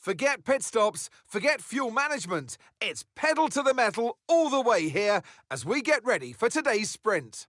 Forget pit stops, forget fuel management. It's pedal to the metal all the way here as we get ready for today's sprint.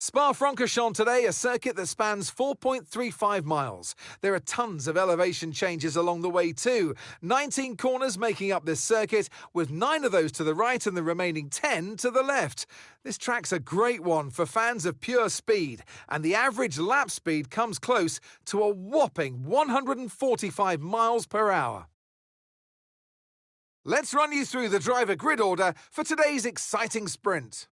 Spa-Francorchamps today, a circuit that spans 4.35 miles. There are tons of elevation changes along the way too. 19 corners making up this circuit, with 9 of those to the right and the remaining 10 to the left. This track's a great one for fans of pure speed, and the average lap speed comes close to a whopping 145 miles per hour. Let's run you through the driver grid order for today's exciting sprint.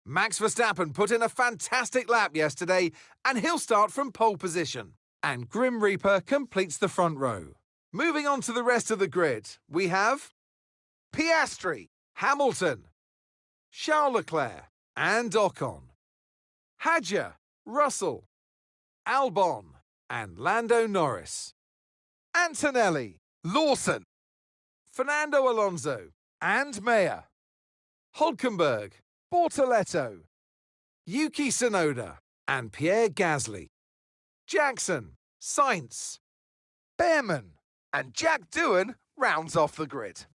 Max Verstappen put in a fantastic lap yesterday, and he'll start from pole position. And Grim Reaper completes the front row. Moving on to the rest of the grid, we have Piastri, Hamilton, Charles Leclerc, and Ocon, Hadjar, Russell, Albon, and Lando Norris, Antonelli, Lawson, Fernando Alonso, and Mayer, Hülkenberg, Bortoletto, Yuki Tsunoda, and Pierre Gasly, Jackson, Sainz, Behrman, and Jack Doohan rounds off the grid.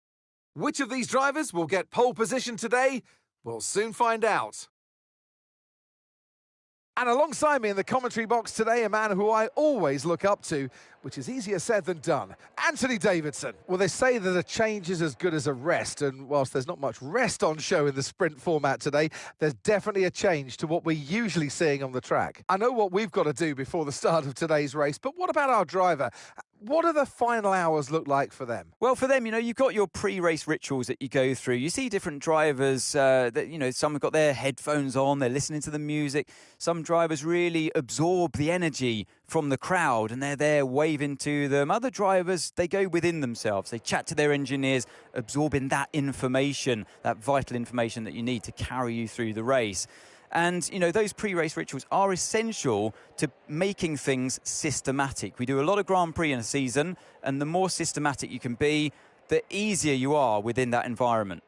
Which of these drivers will get pole position today? We'll soon find out. And alongside me in the commentary box today, a man who I always look up to, which is easier said than done, Anthony Davidson. Well, they say that a change is as good as a rest, and whilst there's not much rest on show in the sprint format today, there's definitely a change to what we're usually seeing on the track. I know what we've got to do before the start of today's race, but what about our driver? What do the final hours look like for them? Well, for them, you've got your pre-race rituals that you go through. You see different drivers that, some have got their headphones on, they're listening to the music. Some drivers really absorb the energy from the crowd and they're there waving to them. Other drivers, they go within themselves. They chat to their engineers, absorbing that information, that vital information that you need to carry you through the race. And, those pre-race rituals are essential to making things systematic. We do a lot of Grand Prix in a season, and the more systematic you can be, the easier you are within that environment.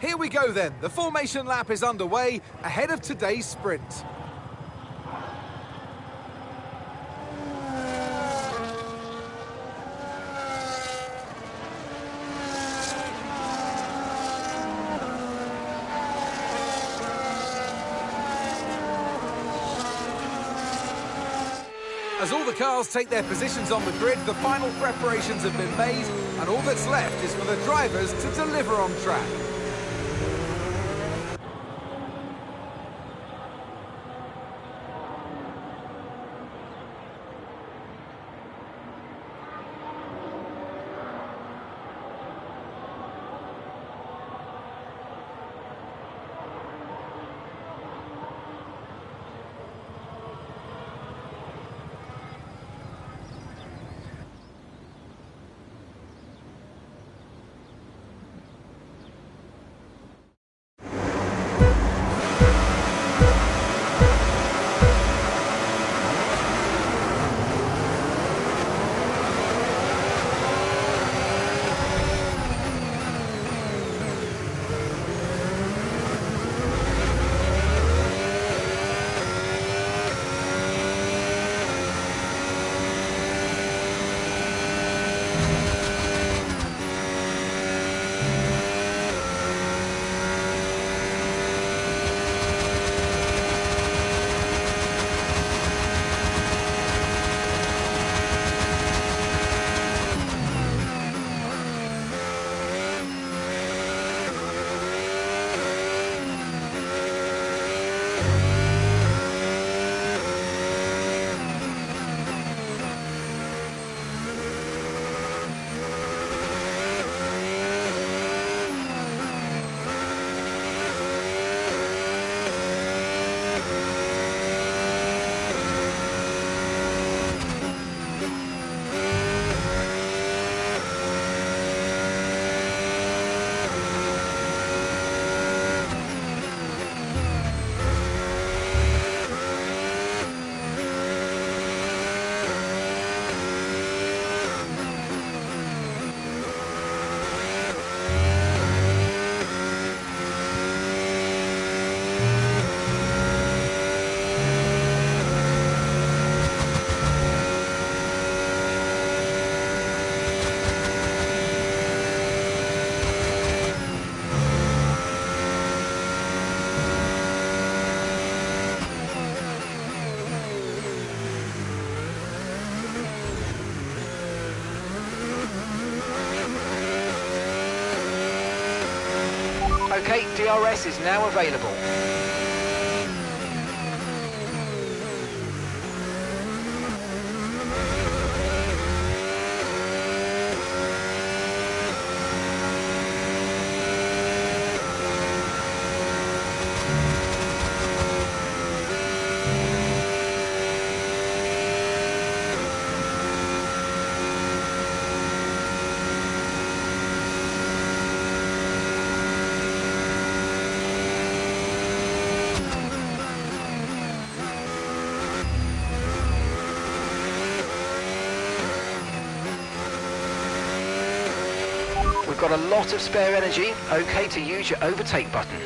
Here we go then, the formation lap is underway ahead of today's sprint. As all the cars take their positions on the grid, the final preparations have been made, and all that's left is for the drivers to deliver on track. OK, DRS is now available. We've got a lot of spare energy, OK to use your overtake button.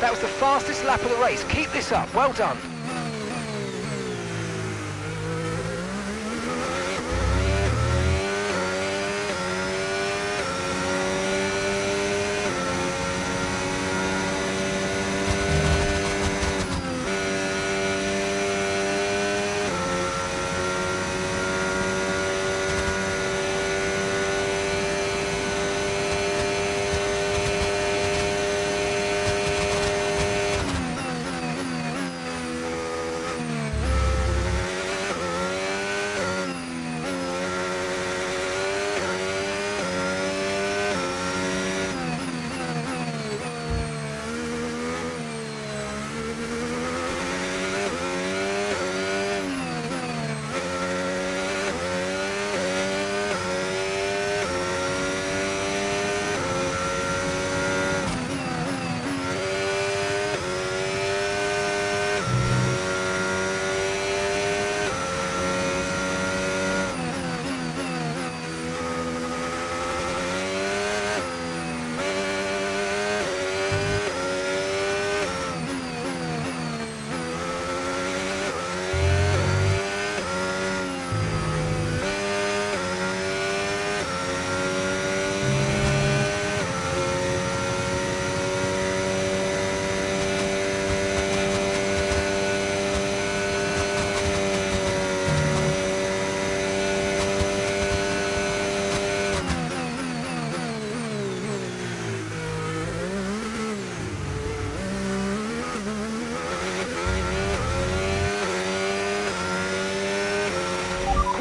That was the fastest lap of the race. Keep this up. Well done.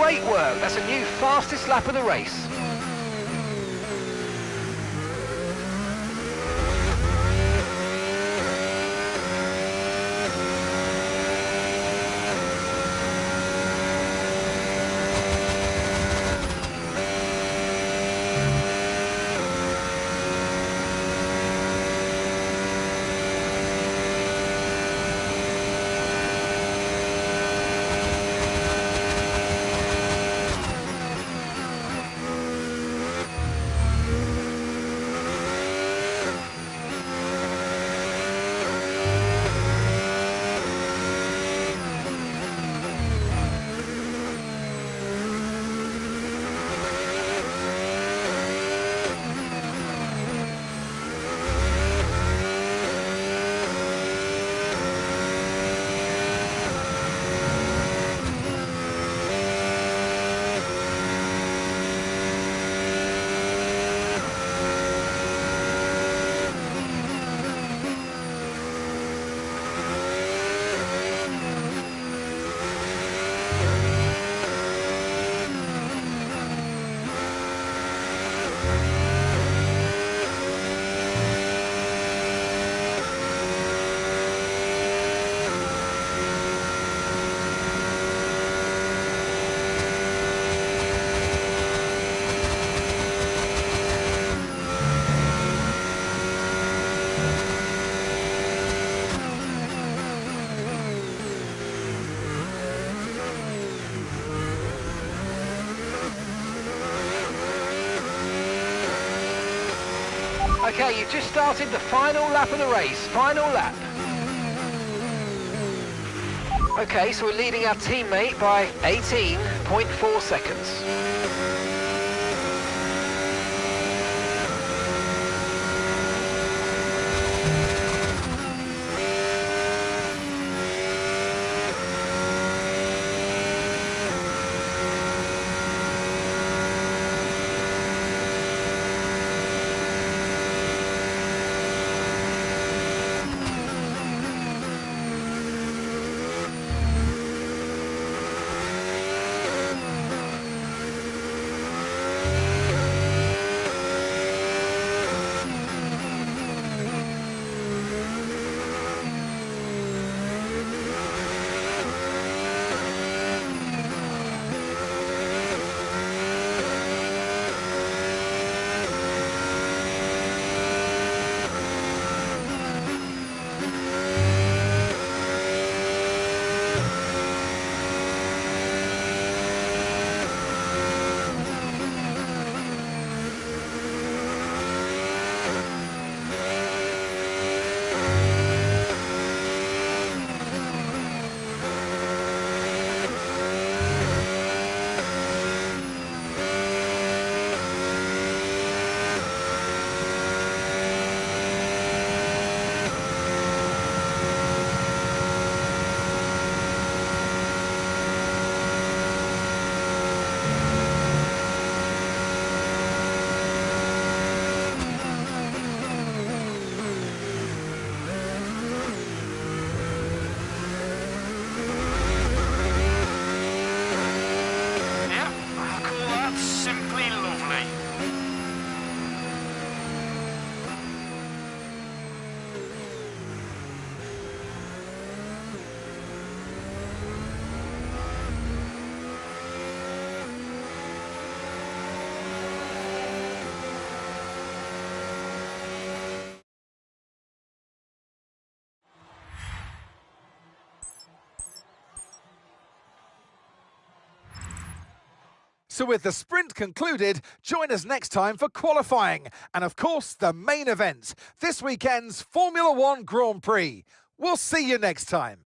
Great work. That's a new fastest lap of the race. Okay, you've just started the final lap of the race. Final lap. Okay, so we're leading our teammate by 18.4 seconds. So with the sprint concluded, join us next time for qualifying and, of course, the main event, this weekend's Formula One Grand Prix. We'll see you next time.